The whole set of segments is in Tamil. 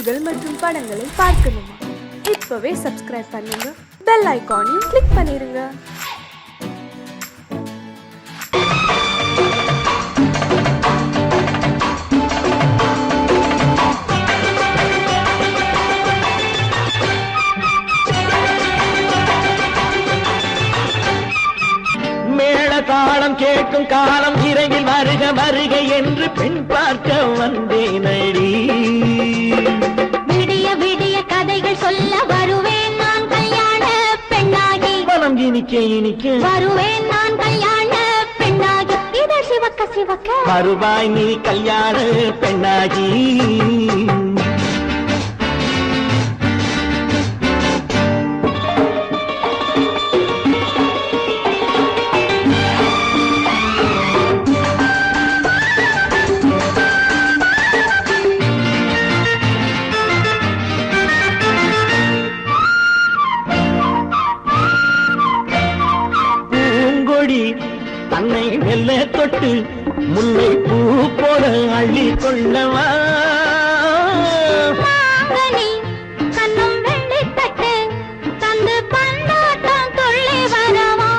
செய்திகள் மற்றும் படங்களை பார்க்கணுமா? இப்பவே சப்ஸ்கிரைப் பண்ணுங்க, பெல் ஐகானையும் கிளிக் பண்ணிருங்க. தாளம் கேட்கும் காலம் விரைவில் வருக வருக என்று பெண் பார்க்க வந்தேனடி. விடிய விடிய கதைகள் சொல்ல வருவேன் நான் கல்யாண பெண்ணாகி. மனம் இனிக்க இனிக்க வருவேன் நான் கல்யாண பெண்ணாகி. இதழ் சிவக்க சிவக்க வருவாய் நீ கல்யாண பெண்ணாகி. தன்னை மெல்ல தொட்டு முல்லை பூ போல அள்ளி கொள்ளவா. கண்ணும் வெள்ளி தட்டு தந்து பந்தாட்டம் துள்ளி வரவா.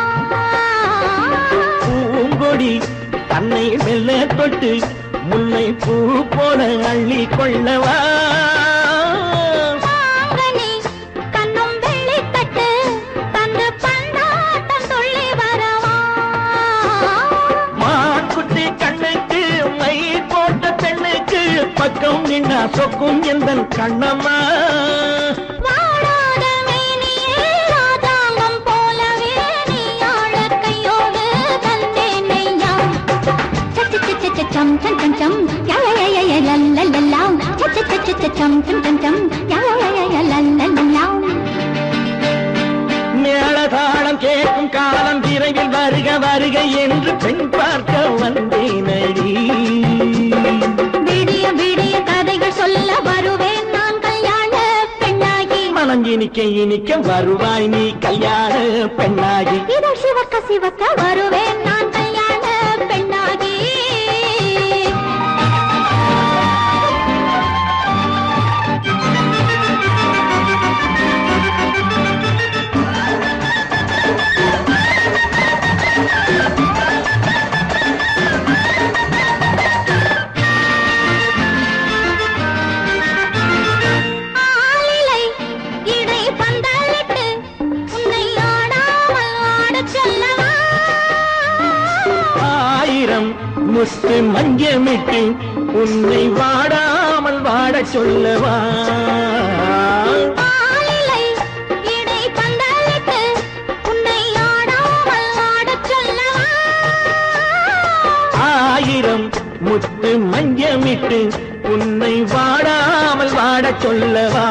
பூங்கொடி தன்னை மெல்ல தொட்டு முல்லை பூ போல அள்ளி கொள்ளவா. பக்கம் நின்னா சொக்கும் எந்தன் கண்ணம்மா. வாடாத மேனியே ராதாங்கம் போலவே நீ ஆழ கையோடு தந்தேன் நெய்யா. சச்ச சச்ச சச்சம் சம் சம் சம் யய லல்லல்லாம். சச்ச சச்ச சச்சம் சம் சம் சம் யய லல்லல்லாம். மேளதாளம் கேட்கும் காலம் விரைவில் வருக வருக என்று பெண் பார்க்க வந்தேனடி. விடிய விடிய கதைகள் சொல்ல வருவேன் நான் கல்யாண பெண்ணாகி. மனம் இனிக்க இனிக்க வருவாய் நீ கல்யாண பெண்ணாகி. இதழ் சிவக்க சிவக்க வருவேன் நான் கல்யாண பெண்ணாகி. முத்து மஞ்சமிட்டு உன்னை வாடாமல் வாட சொல்லவா. ஆயிரம் முத்து மஞ்சமிட்டு உன்னை வாடாமல் வாட சொல்லவா.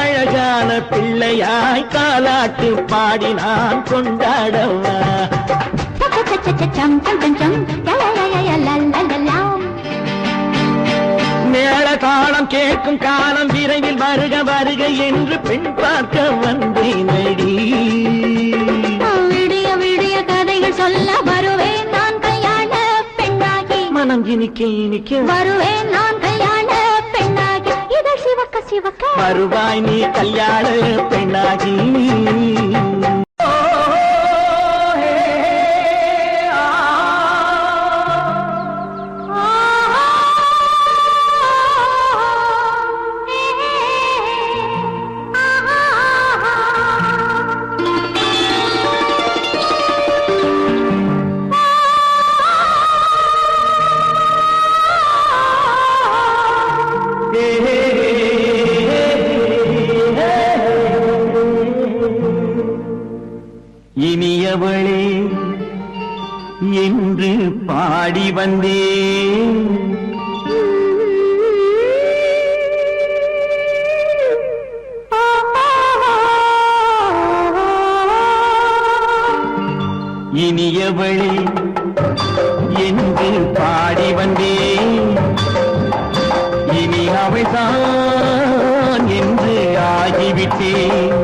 அழகான பிள்ளையாய் காலாட்டு பாடி நான் கொண்டாடவா. மேளதாளம் கேட்கும் காலம் விரைவில் வருக வருக என்று பெண் பார்க்க வந்தேனடி. விடிய விடிய கதைகள் சொல்ல வருவேன் நான் கல்யாண பெண்ணாகி. மனம் இனிக்க இனிக்க வருவேன் நான் கல்யாண பெண்ணாகி. இதழ் சிவக்க சிவக்க வருவாய் நீ கல்யாண பெண்ணாகி. இனியவளே என்று பாடி வந்தேன். இனியவளே என்று பாடி வந்தேன். இனி அவள்தான் என்று ஆகிவிட்டேன்.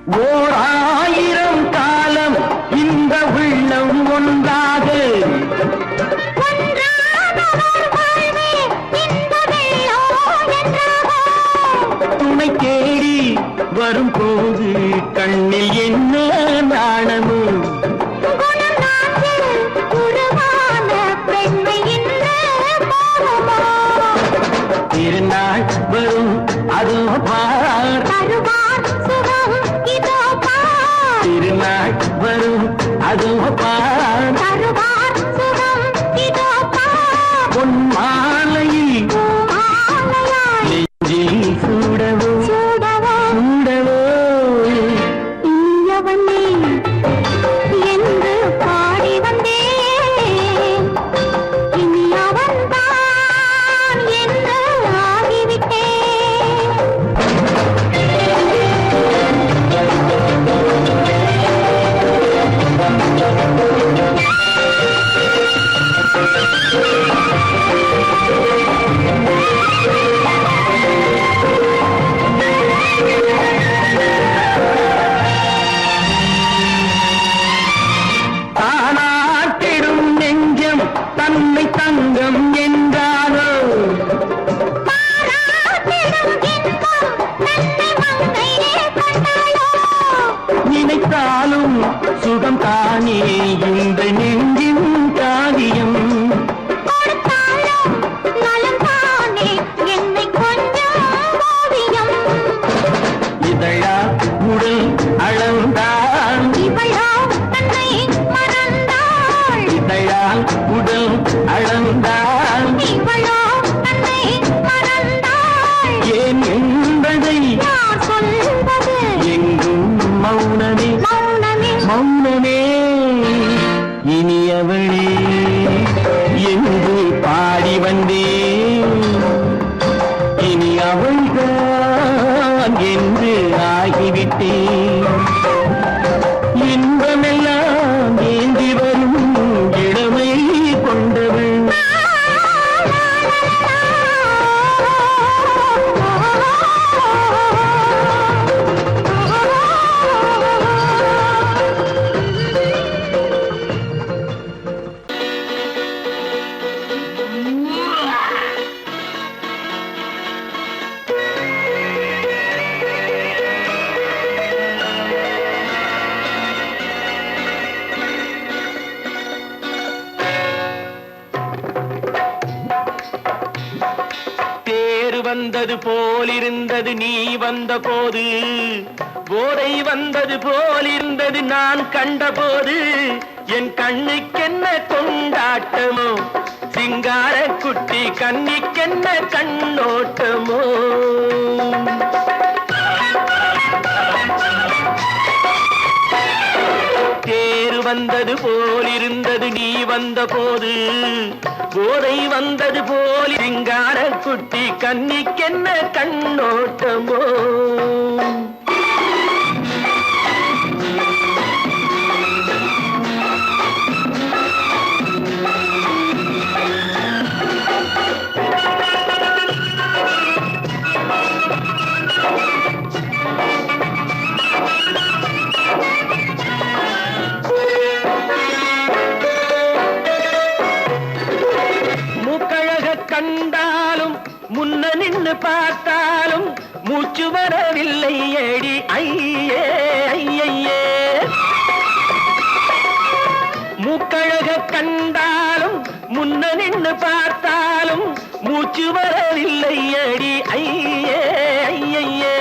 ஓர் ஆயிரம் காலம் இந்த உள்ளம் ஒன்றாக துணை தேடி வரும்போது கண்ணில் என்ன நாணமும் திருநாள் வரும் அதோ பார் திருநாள் வரும் அதோ பார் பொன் மாலையில் நெஞ்சில் சூடவோ சூடவோ என்று பாடி வந்தேன் இனி அவன்தான் என்று ஆகிவிட்டேன் தானாட்டிடும் நெஞ்சம் தன்னை தங்கம் என்றாரோ நினைத்தாலும் சுகம் தானே இந்த நெஞ்சின் காரியம் இதழா உடல் அளந்தான் இதழால் உடல் அளந்தான் ஏன் என்பதை எங்கும் மௌனமே மௌனமே இனியவளே என்று பாடி வந்தேன் இனி அவள்தான் என்று ஆகிவிட்டேன் இன்பமெல்லாம் ஏந்தி வரும் இளமை கொண்டவள் தேர் வந்தது போலிருந்தது நீ வந்த போது போதை வந்தது போலிருந்தது நான் கண்டபோது என் கண்ணுக்கென்ன கொண்டாட்டமோ சிங்கார குட்டி கண்ணிக்கென்ன கண்ணோட்டமோ தேர் வந்தது போலிருந்தது நீ வந்த போது போதை வந்தது போல் சிங்கார குட்டி கண்ணிக்கென்ன கண்ணோட்டமோ கண்டாலும் முன்ன நின்று பார்த்தாலும் மூச்சு வரவில்லை ஏடி ஐயே ஐயே மூக்கழக கண்டாலும் முன்ன நின்று பார்த்தாலும் மூச்சு வரவில்லை ஏடி ஐயே ஐயே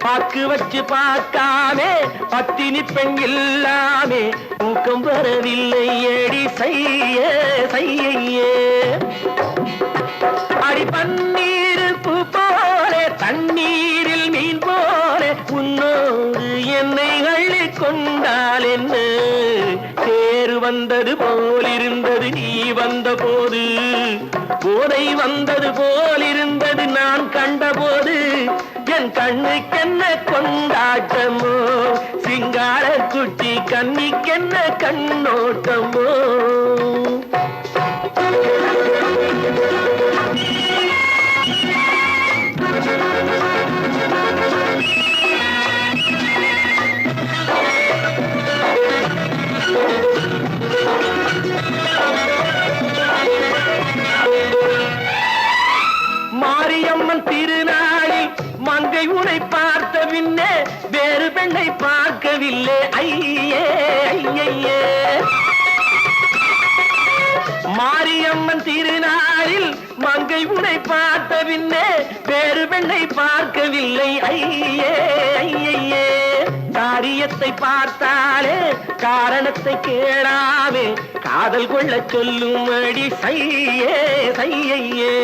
பாக்கு வச்சு பார்க்காமே பத்தினி பெண் இல்லாமே தூக்கம் வரவில்லை ஏடி செய்ய செய்யே அடி பன்னீர் பூ போல தண்ணீரில் மீன் போல உன்னோடு என்னை அள்ளி கொண்டால் என்ன தேர் வந்தது போலிருந்தது நீ வந்த போது போதை வந்தது போலிருந்தது நான் கண்டபோது என் கண்ணுக்கென்ன கொண்டாட்டமோ சிங்கார குட்டி கண்ணிக்கென்ன கண்ணோட்டமோ வேறு பெண்ணை பார்க்கவில்லை ஐயே ஐயே. மாரியம்மன் திருநாளில் மங்கை உன்னை பார்த்த பின்னே வேறு பெண்ணை பார்க்கவில்லை ஐயே ஐயே. காரியத்தை பார்த்தாலே காரணத்தை கேளாமே காதல் கொள்ள சொல்லும்படி சையே சையே.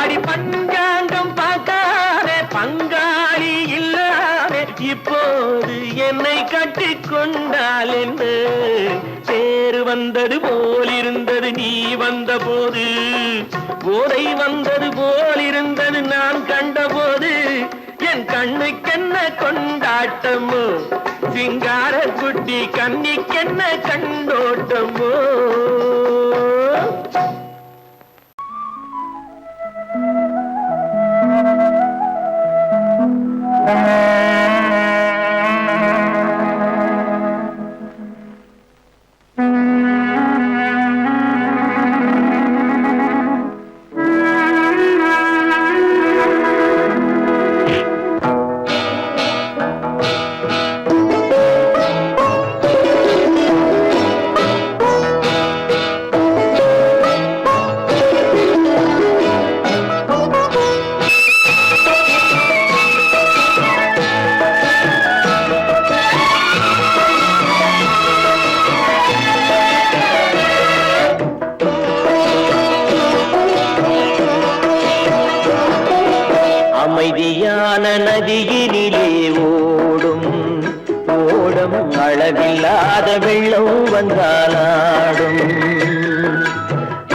அடி பஞ்சாங்கம் பார்க்காதே பங்காளி இல்லாமே இப்போது என்னை கட்டிக்கொண்டால் என்று சேரு வந்தது போலிருந்தது நீ வந்த போது போதை வந்தது போலிருந்தது நான் கண்டபோது என் கண்ணுக்கென்ன கொண்டாட்டமோ சிங்கார குட்டி கண்ணிக்கென்ன கண்டோட்டமோ. அமைதியான நதியினிலே ஓடும் ஓடம் அளவில்லாத வெள்ளம் வந்தாலாடும்.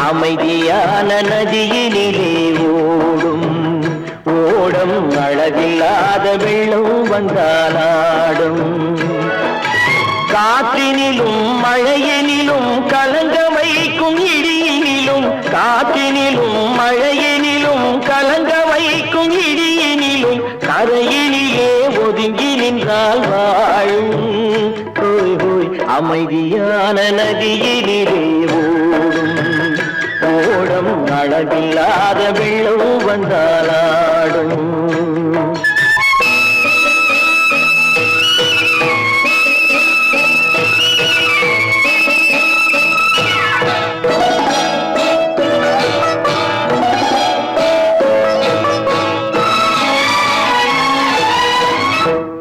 அமைதியான நதியினிலே ஓடும் ஓடம் அளவில்லாத வெள்ளம் வந்தாலாடும். காற்றினிலும் மழையினிலும் கலங்க வைக்கும் இடியினிலும் காற்றினிலும் மழையினிலும் கலங்க வைக்கும் இடியினிலும் கரையினிலே ஒதுங்கி நின்றால் வாழும். ஹோய் ஹோய் அமைதியான நதியினிலே ஓடும் ஓடம் அளவில்லாத வெள்ளம் வந்தாலாடும்.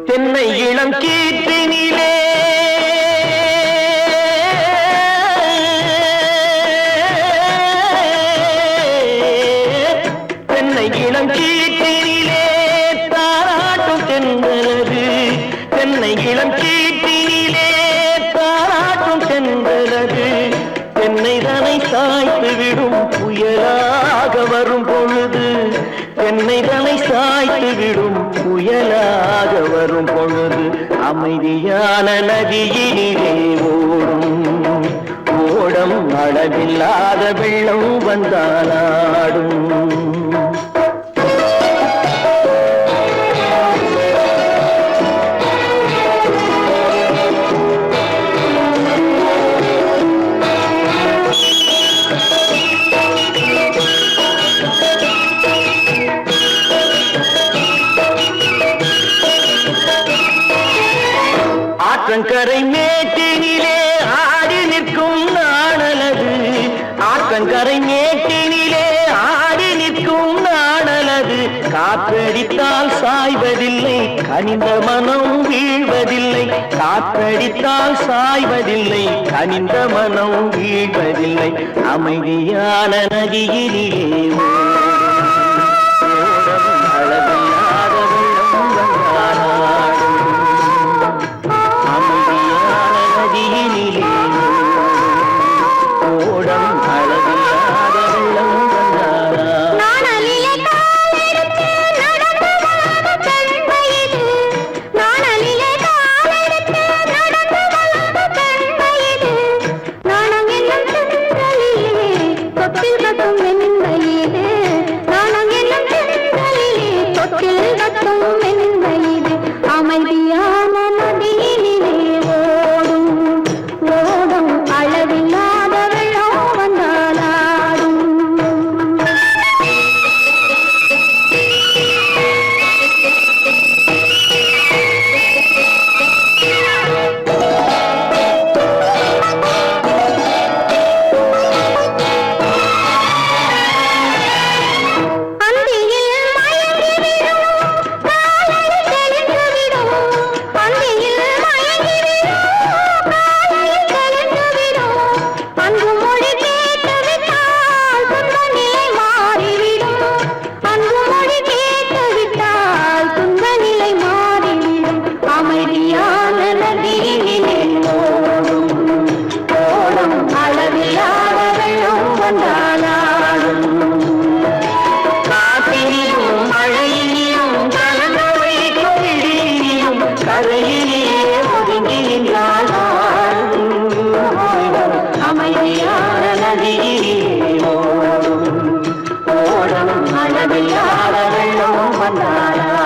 தென்னை இளம் கீற்றினிலே தென்னை இளம் கீற்றினிலே தாராட்டும் தென்றலது. தென்னை இளம் கீற்றினிலே தாராட்டும் தென்றலது. தென்னை தனை சாய்த்து விடும் புயலாக வரும் பொழுது தென்னை தனை சாய்த்து விடும் புயலாக வரும் பொழுது அமைதியான நதியினிலே ஓடும் ஓடம் அளவில்லாத வெள்ளம் வந்தாலாடும். ஆற்றங்கரை மேட்டினிலே ஆடி நிற்கும் நாணலது. ஆற்றங்கரை மேட்டினிலே ஆடி நிற்கும் நாணலது. காற்றடித்தால் சாய்வதில்லை கனிந்த மனம் வீழ்வதில்லை. காற்றடித்தால் சாய்வதில்லை கனிந்த மனம் வீழ்வதில்லை. அமைதியான நதியினிலே ஓடும் அளவில்லாத வெள்ளம் வந்தாலாடும். அமைதியான நதியினிலே ஓடம் அளவில்லாத வெள்ளம் வந்தாலாடும். அமைதியான நதியினிலே ஓடும் ஓடும் அளவில்லாத வெள்ளம் வந்தாலாடும். கரையிலே ஒதுங்கி நின்றால் அமைதியான நதியிலே ஓடும் ஓடும் அளவில்லாத வெள்ளம் வந்தாடும்.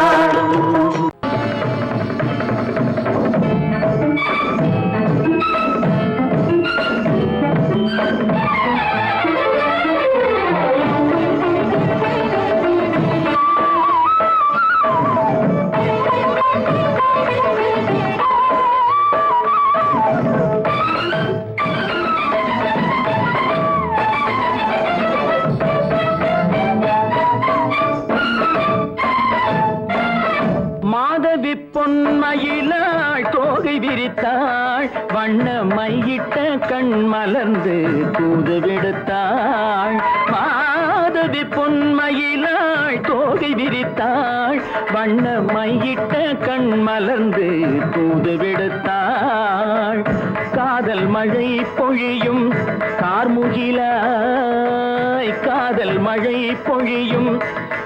மாதவி பொன்மயிலாள் தோகை விரித்தாள் வண்ண மையிட்ட கண் மலர்ந்து தூது விடுத்தாள். மாதவி பொன்மயிலாள் தோகை விரித்தாள் வண்ண மையிட்ட கண் மலர்ந்து தூது விடுத்தாள். காதல் மழை பொழியும் கார்முகிலாய் காதல் மழை பொழியும்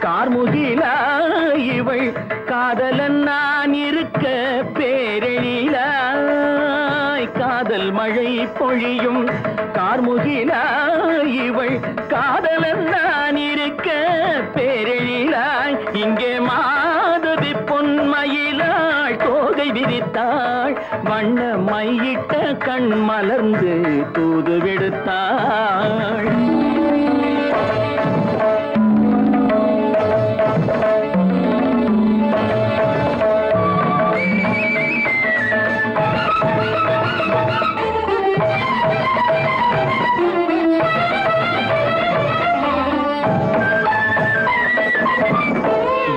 கார்முகிலாய் இவள் காதலன் நான் இருக்க பேரெழிலாய். காதல் மழை பொழியும் கார்முகிலாய் இவள் காதலன் நான் இருக்க பேரெழிலாய். இங்கே மாதவி பொன்மயிலாள் தோகை விரித்தாள் வண்ண மையிட்ட கண் மலர்ந்து தூது விடுத்தாள்.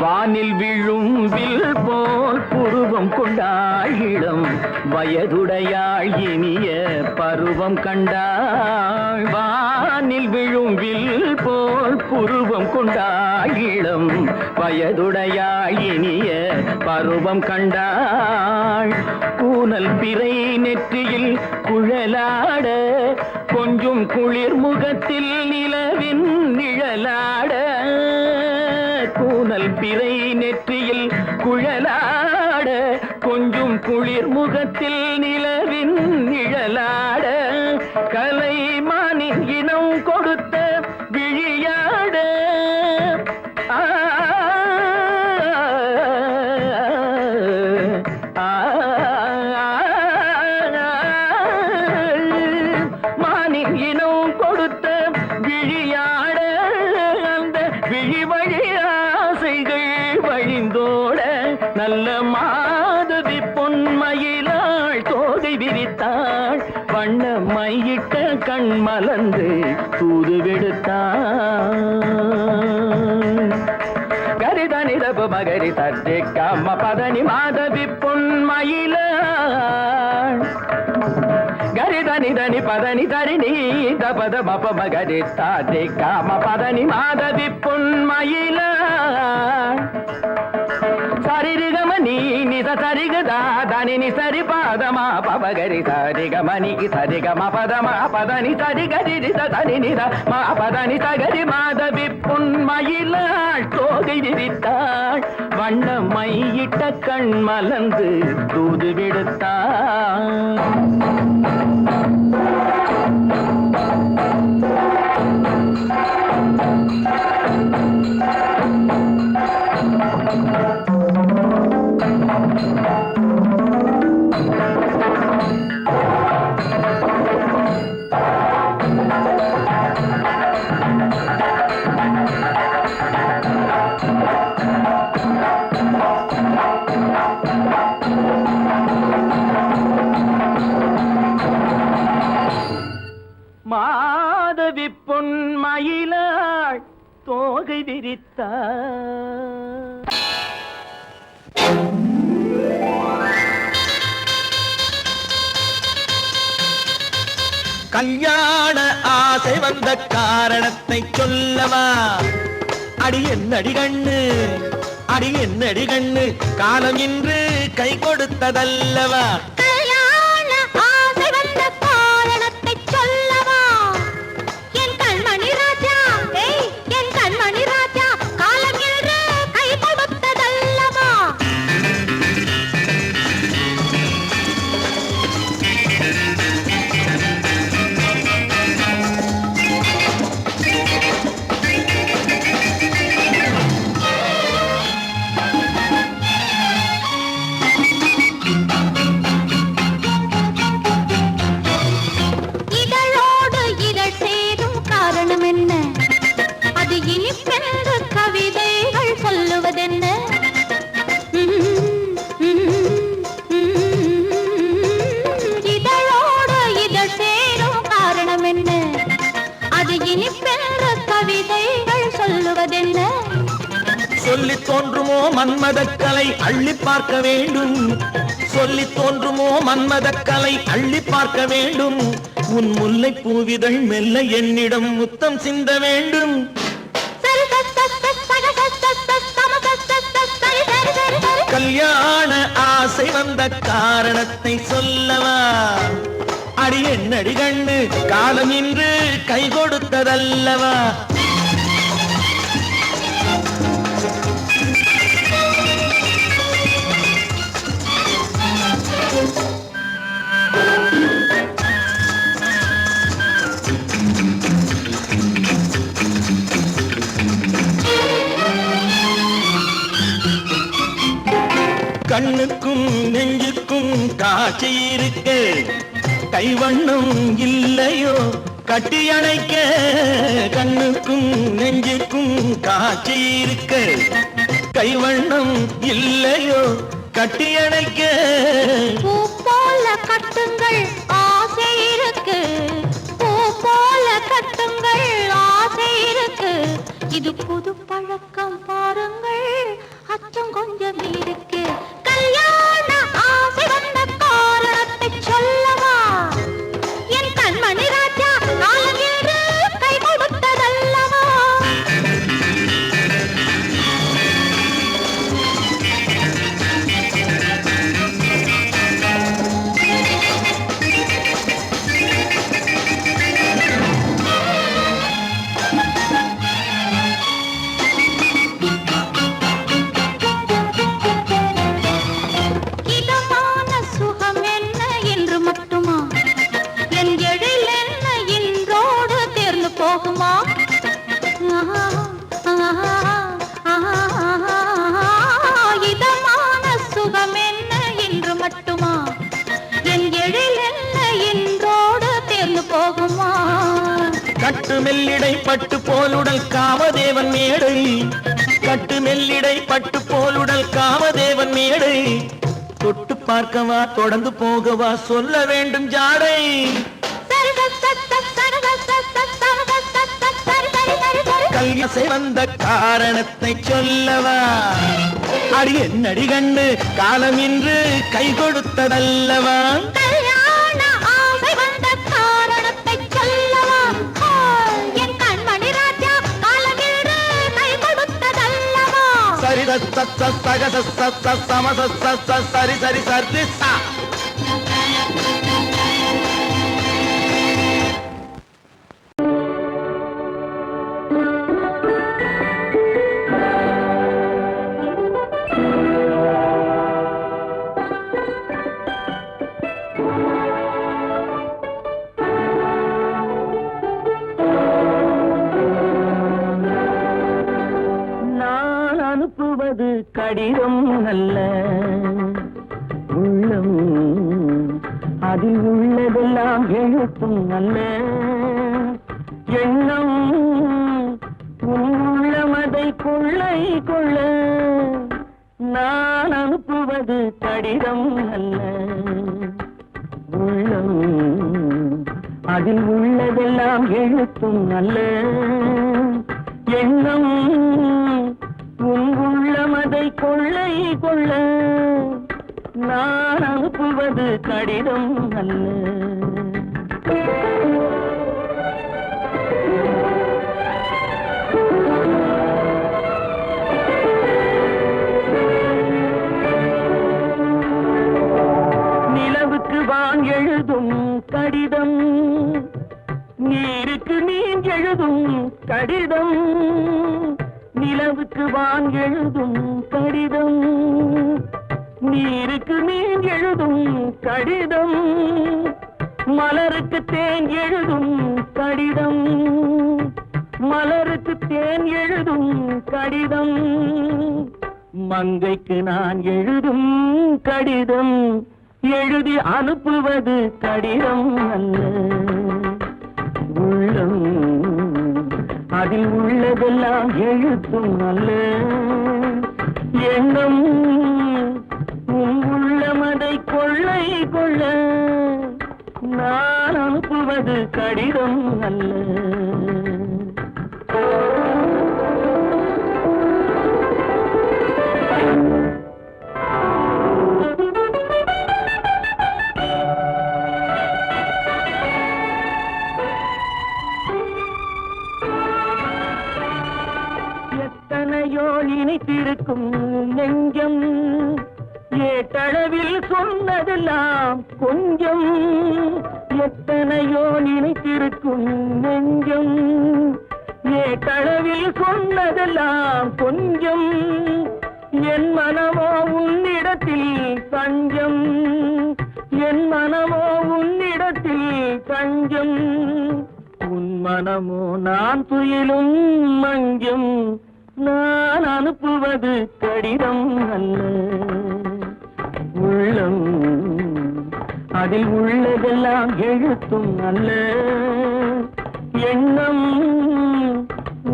வானில் விழும் வில் போல் புருவம் கொண்டாள் இளம் வயதுடையாள் இனிய பருவம் கண்டாள். வானில் விழும் வில் போல் புருவம் கொண்டாள் இளம் வயதுடையாள் இனிய பருவம் கண்டாள். கூனல் பிறை நெற்றியில் குழலாட கொஞ்சம் குளிர் முகத்தில் நிலவின் நிழலாட. கூனல் பிறை நெற்றியில் குழலாட கொஞ்சம் குளிர் முகத்தில் நிலவின் நிழலாட. கலைமானின் இனம் கொடுத்த விழியாட. மானின் இனம் கொடுத்த விழியாட. அந்த விழி வழி ஆசைகள் வழிந்தோட நல்ல மாதவி பொன்மயிலாள் தோகை விரித்தாள் வண்ண மையிட்ட கண் மலர்ந்து தூது விடுத்தாள். கரிதனி தப மகரி தர்ஜி கம்ம பதனி மாதவி பொன்மயிலாள். கரிதனி தனி பதனி தரிணி தபத மப மகரி தர்ஜி கம்ம பதனி மாதவி பொன்மயிலாள். சரிகமணி நித சரிகதா தனி நி சரி பாதமா பபகரி சரிகமணி சரிகம பதமா பதனி சரிகரி தனி நித மா பதனி சகரி மாதவி பொன்மயிலாள் தோகை விரித்தாள் வண்ண மையிட்ட கண் மலர்ந்து தூது விடுத்தாள். மாதவி பொன்மயிலாள் தோகை விரித்தாள். கல்யாண ஆசை வந்த காரணத்தை சொல்லவா? அடி என்னடி கண்ணு அடி என்னடி கண்ணு காலம் இன்று கை கொடுத்ததல்லவா? மன்மதக்கலை அள்ளி பார்க்க வேண்டும் சொல்லி தோன்றுமோ மன்மதக்கலை அள்ளி பார்க்க வேண்டும் உன் முல்லை பூவிதழ் மெல்ல என்னிடம் முத்தம் சிந்த வேண்டும் கல்யாண ஆசை வந்த காரணத்தை சொல்லவா அடி என்னடி கண்டு காலம் இன்று கை கொடுத்ததல்லவா கண்ணுக்கும் நெஞ்சுக்கும் காட்சி இருக்கு கைவண்ணம் இல்லையோ கட்டி அணைக்க கண்ணுக்கும் நெஞ்சுக்கும் காட்சி இருக்கு கைவண்ணம் இல்லையோ கட்டி அணைக்க பூ போல கட்டுங்கள் ஆசை இருக்கு பூ போல கட்டுங்கள் ஆசை இருக்கு இது புது பழக்கம் பாருங்கள் அச்சம் கொஞ்சம் இருக்கு கல்யாண ஆசை வந்த காரணத்தை சொல்லவா என் கண்மணி ராஜா காலம் என்று கை கொடுத்ததல்லவா இதமான சுகம் என்ன என்று மட்டுமா என் எழில் என்ன என்றோடு தேர்ந்து போகுமா கட்டு மெல்லிடை பட்டு போலுடல் காமதேவன் மேடை கட்டு மெல்லிடை பட்டு போலுடல் காமதேவன் மேடை தொட்டு பார்க்கவா தொடர்ந்து போகவா சொல்ல வேண்டும் ஜாடை கல்யாசை வந்த காரணத்தை சொல்லவா அடி என்னடி கண்டு காலம் இன்று கை கொடுத்ததல்லவா கல்யாண ஆசை வந்த காரணத்தை சொல்லவா என் கண்மணி ராஜா காலம் என்று கை கொடுத்ததல்லவா சரி சக சம சரி சரி சரி சா அனுப்புவது கடிதம் அல்ல உள்ளம் அதில் உள்ளதெல்லாம் எழுத்தும் அல்ல எண்ணம் உள்ளமதை கொள்ளை கொள்ள நான் அனுப்புவது கடிதம் அல்ல உள்ளம் அதில் உள்ளதெல்லாம் எழுத்தும் அல்ல எண்ணம் உள்ளமதை கொள்ளை கொள்ள நான் அனுப்புவது கடிதம் அல்ல நிலவுக்கு வான் எழுதும் கடிதம் நீருக்கு நீர் எழுதும் கடிதம் நிலவுக்கு வான் எழுதும் கடிதம் நீருக்கு நீர் எழுதும் கடிதம் மலருக்கு தேன் எழுதும் கடிதம் மலருக்கு தேன் எழுதும் கடிதம் மங்கைக்கு நான் எழுதும் கடிதம் எழுதி அனுப்புவது கடிதம் அல்ல உள்ளம் அதில் உள்ளதெல்லாம் எழுத்தும் அல்ல எண்ணம் உள்ளமதை கொள்ளை கொள்ள நான் அனுப்புவது கடிதம் அல்ல இருக்கும் நெஞ்சம் ஏட்டளவில் சொன்னதெல்லாம் கொஞ்சம் எத்தனையோ நினைத்திருக்கும் நெஞ்சம் ஏட்டளவில் சொன்னதெல்லாம் கொஞ்சம் என் மனமோ உன்னிடத்தில் தஞ்சம் என் மனமோ உன்னிடத்தில் தஞ்சம் உன் மனமோ நான் துயிலும் மஞ்சம் நான் அனுப்புவது கடிதம் அல்ல உள்ளம் அதில் உள்ளதெல்லாம் எழுத்தும் அல்ல எண்ணம்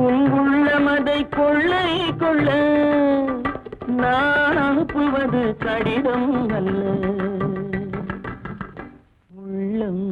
உன் உள்ளமதை கொள்ளை கொள்ள நான் அனுப்புவது கடிதம் அல்ல உள்ளம்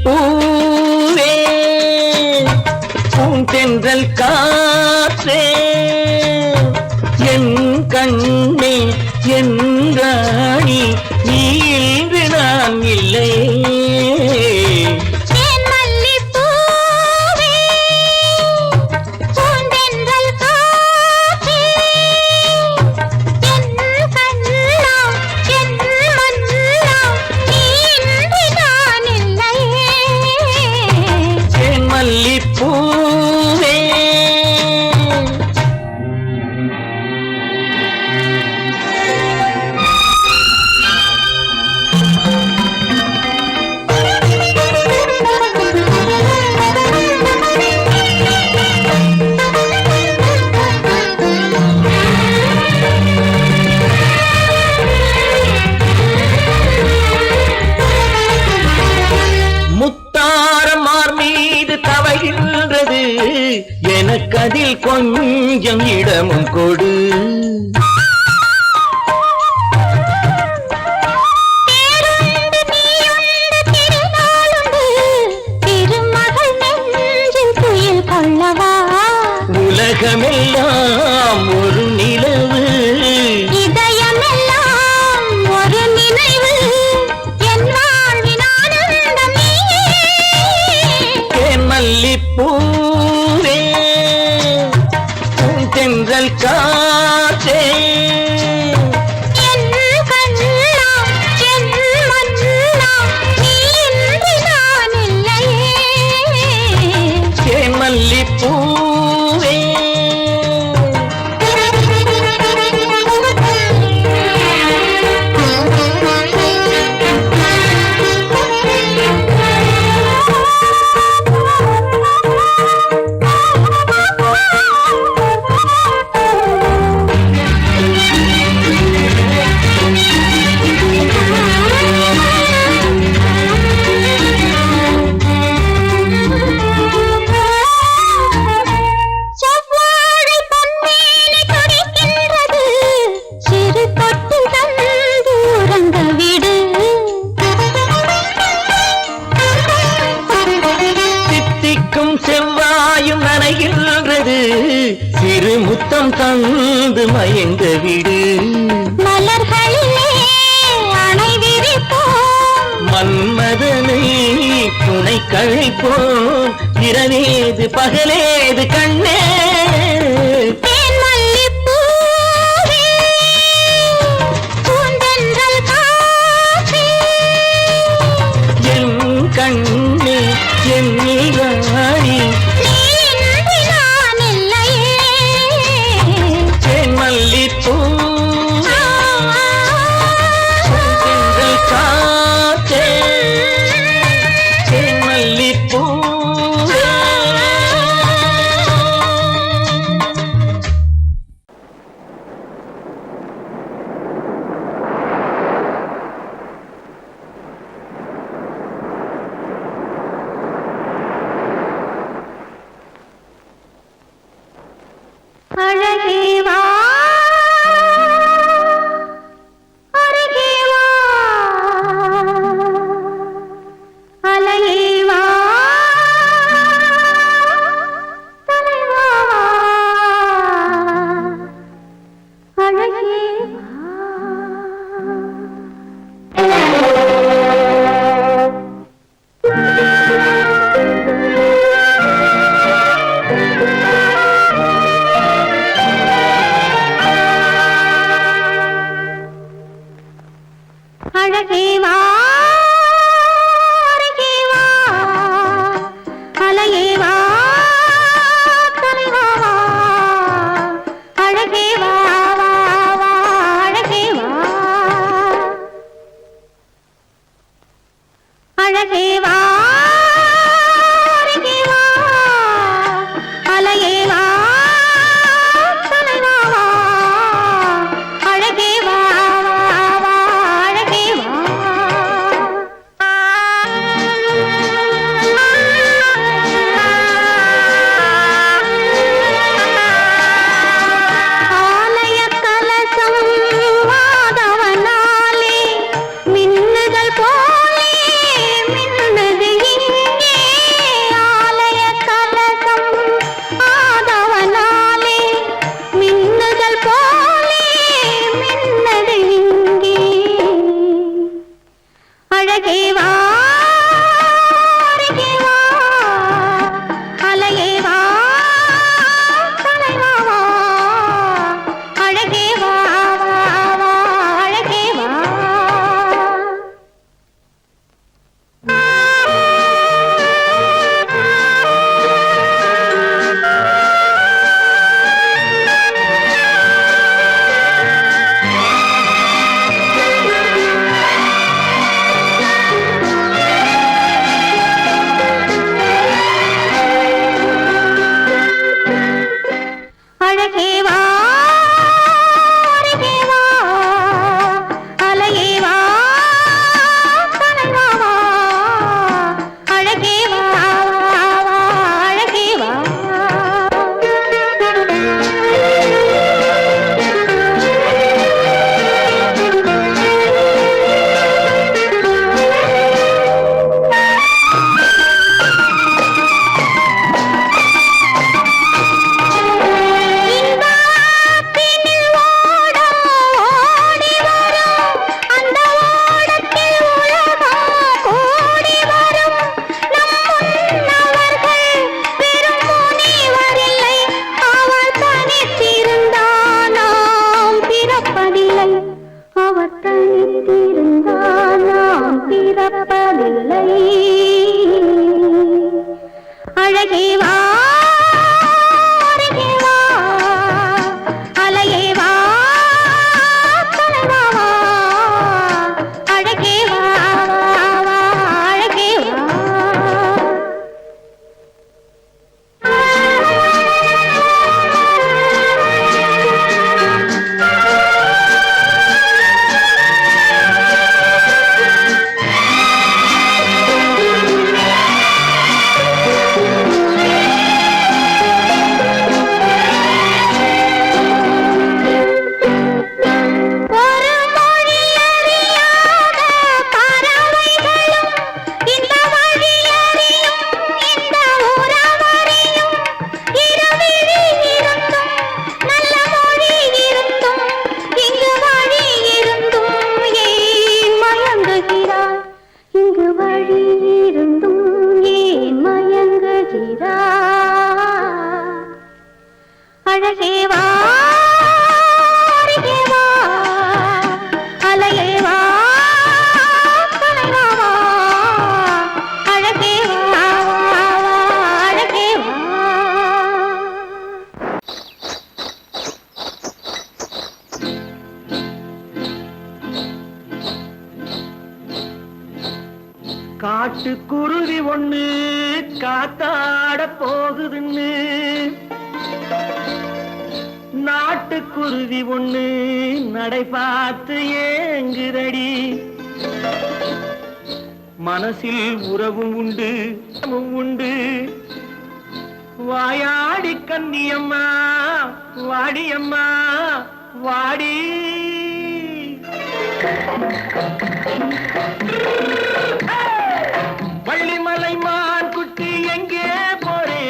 பூவே பூந்தென்றல் காற்றே என் கண்ணே என் ராணி நீ இன்று நான் இல்லை எனக்கதில் கொஞ்சம் இடமும் கொடு உலகமெல்லாம் ஒரு நிலவு இதயமெல்லாம் ஒரு நினைவு என் வாழ்வின் ஆனந்தம் தேன் மல்லிப்பூவே தென்றல் காற்றே என் கண்ணா என் மன்னா நீ இன்று நான் இல்லையே தேன் மல்லிப்பூவே செவ்வாயும் நனைகின்றது சிறு முத்தம் தந்து மயங்க விடு மலர்களிலே அணை விரிப்போம் மன்மதனை துணை கழிப்போம் இரவேது பகலேது கண்ணே தேன் மல்லிப்பூவே பூந்தென்றல் காற்றே என் கண்ணே என் ராணி நீ இன்று நான் இல்லையே தேன் மல்லிப்பூ தென்றல் காற்றே தேன் மல்லிப்பூ அழகே வா அருகே வா அலையே வா தலைவா அழகே வா அழகே வா அருகே வா அலையே வா தலைவா வா அழகே வா வா வா அழகே வா அழகே வா அருகே வா அலையே வா தலைவா வா அழகே வா அழகே வா அருகே வா அலையே வா தலைவா வா அழகே வா வா வா அழகே வா அழகே வா அருகே வா அலையே வா தலைவா வா அழகே வா வா வா அழகே வா அழகே வா அருகே வா அலையே வா தலைவா வா அழகே வா வா வா அழகே வா அழகே வா அருகே வா அலையே வா தலைவா வா அழகே வா வா வா அழகே வா காட்டுக்குருவி ஒண்ணு காத்தாட போகுதுன்னு நாட்டுக்குருவி ஒண்ணு நடை பார்த்து ஏங்குதடி. மனசில் உறவும் உண்டு வாயாடி கன்னியம்மா வாடியம்மா வாடி. வள்ளிமலை மான் குட்டி எங்கே போறே?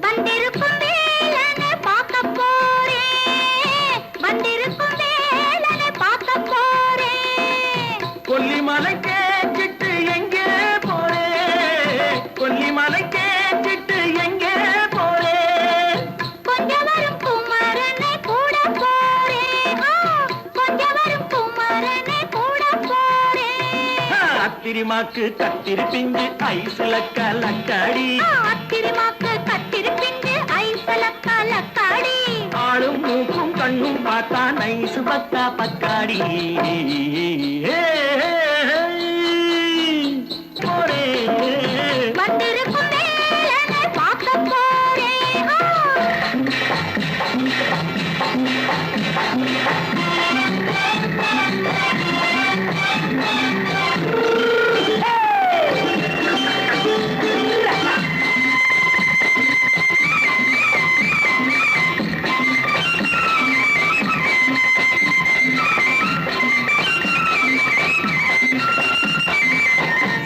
வந்திருக்கும் வேலனை பார்க்க போறேன், வந்திருக்கும் வேலனை பார்க்க போறேன். கொல்லிமலை கேச்சிட்டு எங்கே போறே? கொல்லிமலை கேச்சிட்டு எங்கே போறே? கொஞ்சம் வரும் குமரனை கூட போறேன், கொஞ்சம் வரும் குமரனை கூட போறேன். அத்திரிமாக்கு கத்திரி பிஞ்சு ஐசுல கலக்காடி, அத்திரிமாக்கு கத்திரி பிஞ்சு ஐசல கலக்காடி. ஆளும் மூக்கும் கண்ணும் பார்த்தா நைசு பக்கா பக்காடி. போரே வந்திருக்கும் வேலனை பார்க்க போறேன்.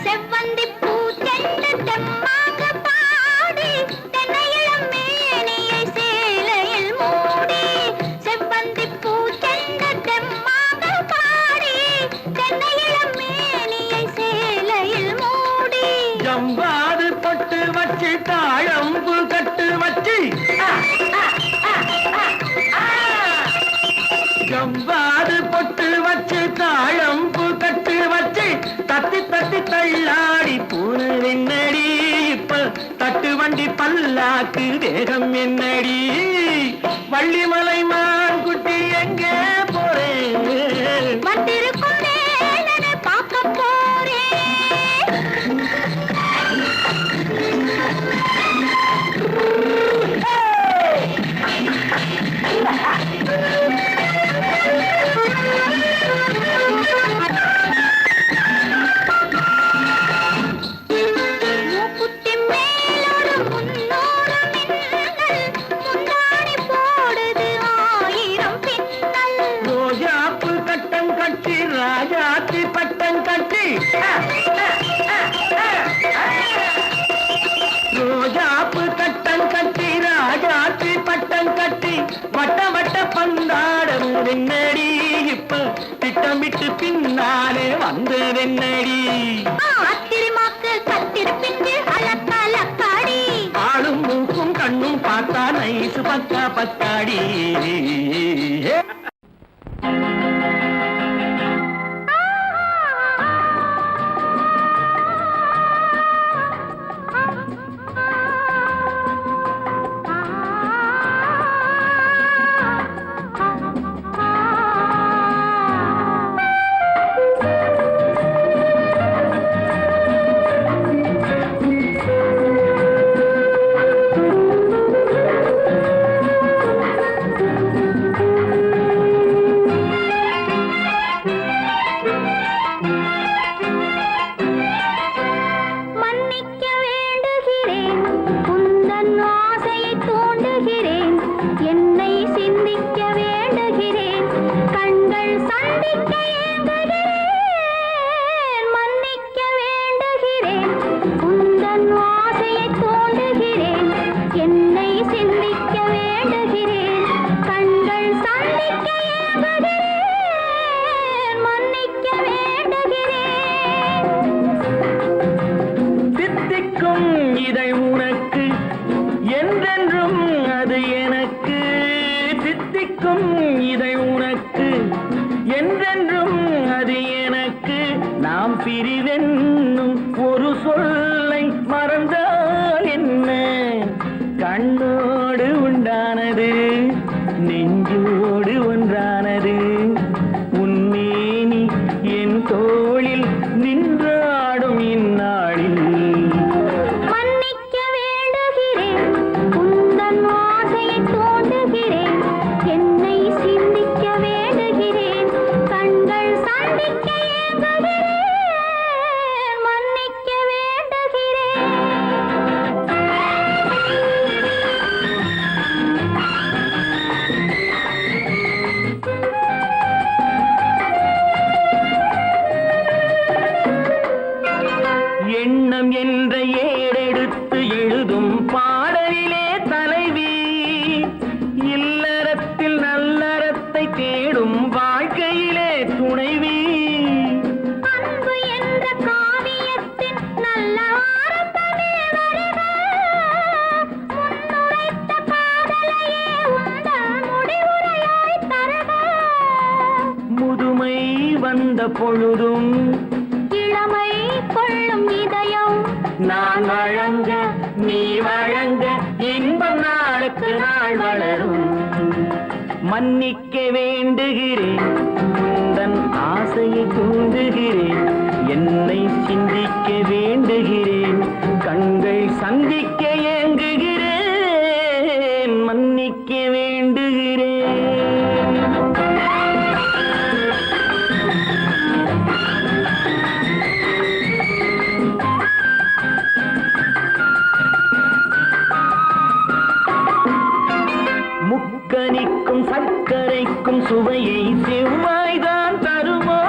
செவ்வந்தி பூ செண்டு தெம்மாக பாடி, தென்னையிளம் மேனியை சேலையில் மூடி. செவ்வந்தி பூ செண்டு தெம்மாக பாடி, தென்னையிளம் மேனியை சேலையில் மூடி. ஜம்பாது பொட்டு வச்சு தாழம்பு கட்டு வச்சு, ஜம்பாது பொட்டு வச்சு தாழம்பு கட்டு வச்சு தத்தி தத்தி தள்ளாடி பூனை என்னடி. இப்ப தட்டு வண்டி பல்லாக்கு வேகம் என்னடி. வள்ளிமலை மான் குட்டி எங்கே போறேன்? வந்திருக்கும் வேலனை பார்க்க போறேன். மூக்குத்தி மேலோடு முன்னோடு மின்னல், முந்தாணி போடுது ஆயிரம் பின்னல். ரோஜாப்பு கட்டம் கட்டி ராஜாத்தி பட்டம் கட்டி, ரோஜாப்பு கட்டம் கட்டி ராஜாத்தி பட்டம் கட்டி வட்ட வட்ட பந்தாடம் என்னடி. இப்ப திட்டமிட்டு பின்னாலே வந்து என்னடி. அத்திரிமாக்கு கத்திரி பிஞ்சு அலக்காடி. ஆளும் மூக்கும் கண்ணும் பார்த்தா நைசு பக்கா பக்காடி. மன்னிக்க வேண்டுகிறேன், உந்தன் ஆசையை தூண்டுகிறேன், என்னை சிந்திக்க வேண்டுகிறேன், கண்கள் சந்திக்க ஏங்குகிறேன். மன்னிக்க வேண்டுகிறேன், உந்தன் ஆசையை தூண்டுகிறேன், என்னை சிந்திக்க வேண்டுகிறேன், கண்கள் சந்திக்க ஏங்குகிறேன். மன்னிக்க வேண்டுகிறேன். தித்திக்கும் இதை உனக்கு என்றென்றும் அது எனக்கு. தித்திக்கும் இதை உனக்கு என்றென்றும் அது எனக்கு. நாம் பிரிவென்னும் ஒரு சொல்லை மறந்தால் என்ன? கண்ணோடு உண்டானது நெஞ்சோடு ஒன்றானது. உன்மேனி என் தோளில் நின்றாடும் இந்நாளில். மன்னிக்க வேண்டுகிறேன், உந்தன் ஆசையை தூண்டுகிறேன், என்னை சிந்திக்க வேண்டுகிறேன், கண்கள் சந்திக்க ஏங்குகிறேன். மன்னிக்க வேண்டுகிறேன். பொழுதும் இளமை கொள்ளும் இதயம் நான் வழங்க நீ வழங்க இன்பம் நாளுக்கு நாள் வளரும். மன்னிக்க வேண்டுகிறேன், உந்தன் ஆசையை தூண்டுகிறேன், என்னை சிந்திக்க வேண்டுகிறேன், கண்கள் சந்திக்க ஏங்குகிறேன், மன்னிக்க வேண்டுகிறேன். முக்கனிக்கும் சர்க்கரைக்கும் சுவையை செவ்வாய்தான் தருமோ,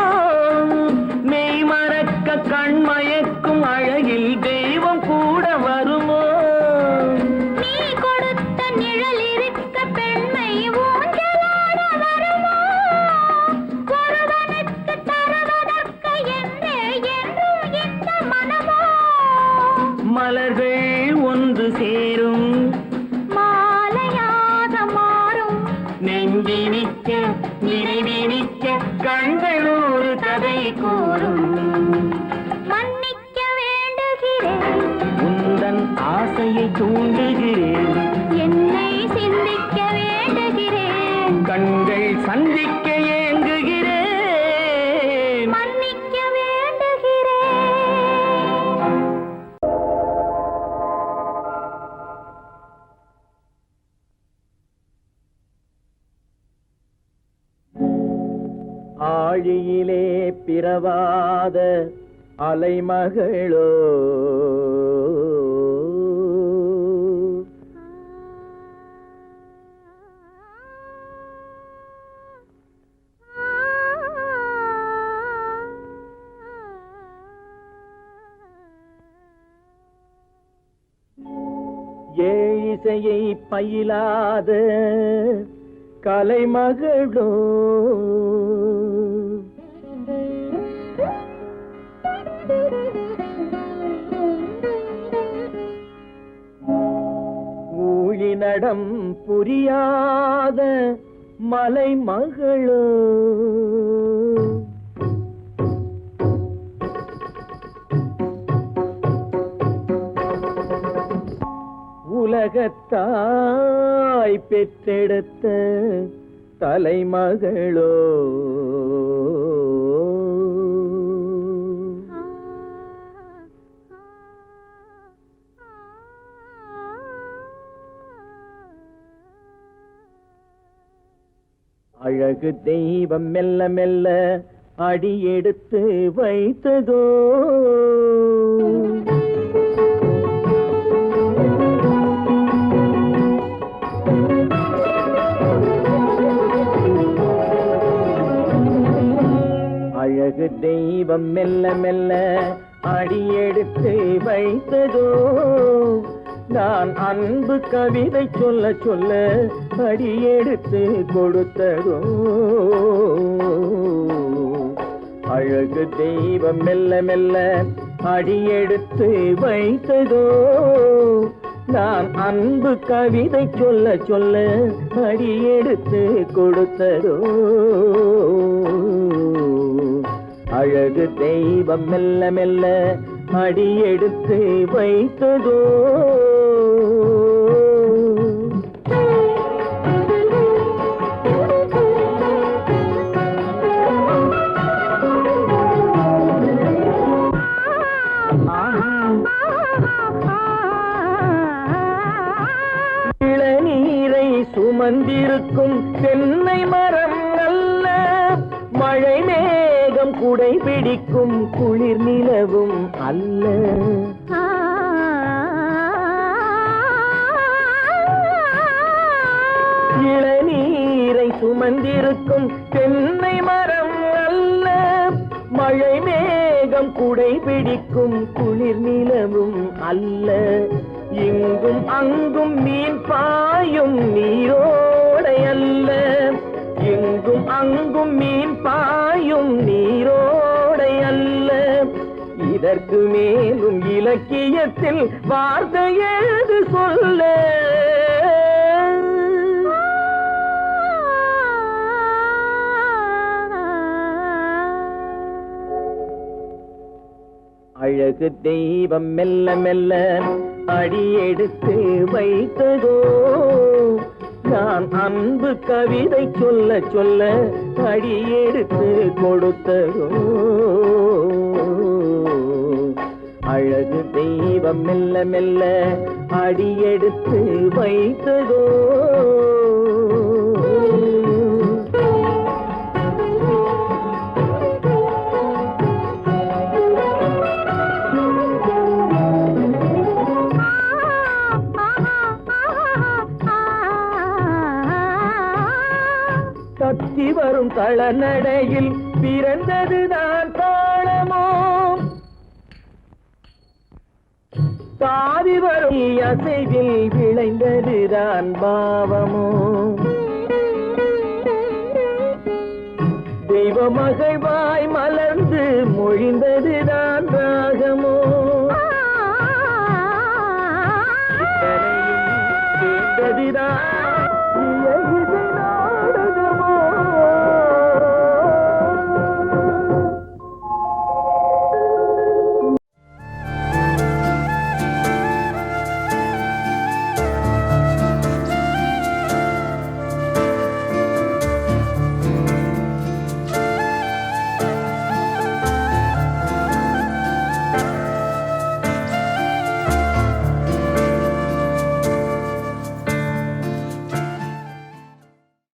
மெய் மறக்க கண்மயக்கும் அழகில் தெய்வம் கூட வருமோ. நீ கொடுத்த நிழல் இருக்க பெண்மை ஊஞ்சலாட வருமோ, ஒருவனுக்கு தருவதற்கு என்றே என்றும் இந்த மனமோ. மலர்கள் ஒன்று சேரும் மாலையாக மாறும் நெஞ்சினிக்க நினைவினிக்க கண்கள் ஒரு கதை கூறும். மன்னிக்க வேண்டுகிறேன், உந்தன் ஆசையை தூண்டுகிறேன், என்னை சிந்திக்க வேண்டுகிறேன், கண்கள் சந்திக்க ஏங்குகிறேன், மன்னிக்க வேண்டுகிறேன். ஆழியிலே பிறவாத அலைமகளோ, ஏழிசையை பயிலாத கலைமகளோ, ஊழிநடம் புரியாத மலைமகளோ, உலகத்தாய் பெற்றெடுத்த தலைமகளோ, அழகு தெய்வம் மெல்ல மெல்ல அடியெடுத்து வைத்ததோ, அழகு தெய்வம் மெல்ல மெல்ல அடியெடுத்து வைத்ததோ, நான் அன்பு கவிதை சொல்ல சொல்ல அடியெடுத்து கொடுத்ததோ. அழகு தெய்வம் மெல்ல மெல்ல அடியெடுத்து வைத்ததோ, நான் அன்பு கவிதை சொல்ல சொல்ல அடியெடுத்து கொடுத்ததோ. அழகு தெய்வம் மெல்ல மெல்ல அடியெடுத்து வைத்ததோ. இளநீரை சுமந்திருக்கும் தென்னை மரம் அல்ல, மழை மேகம் குடை பிடிக்கும் குளிர் நிலவும் அல்ல. இளநீரை சுமந்திருக்கும் தென்னை மரம் அல்ல, மழை மேகம் குடை பிடிக்கும் குளிர் நிலவும் அல்ல. இங்கும் அங்கும் மீன் பாயும் நீரோடை அல்ல, எங்கும் அங்கும் மீன் பாயும் நீரோடை அல்ல. இதற்கு மேலும் இலக்கியத்தில் வார்த்தை ஏது சொல்ல? அழகு தெய்வம் மெல்ல மெல்ல அடியெடுத்து வைத்ததோ நான் அன்பு கவிதை சொல்ல சொல்ல அடியெடுத்து கொடுத்ததோ அழகு தெய்வம் மெல்ல மெல்ல அடியெடுத்து வைத்ததோ தத்தி வரும் தளநடையில் பிறந்ததுதான் தாளமோ தாவி வரும் அசைவில் விளைந்ததுதான் பாவமோ தெய்வ மகிழ்வாய் மலர்ந்து மொழிந்ததுதான் ராகமோ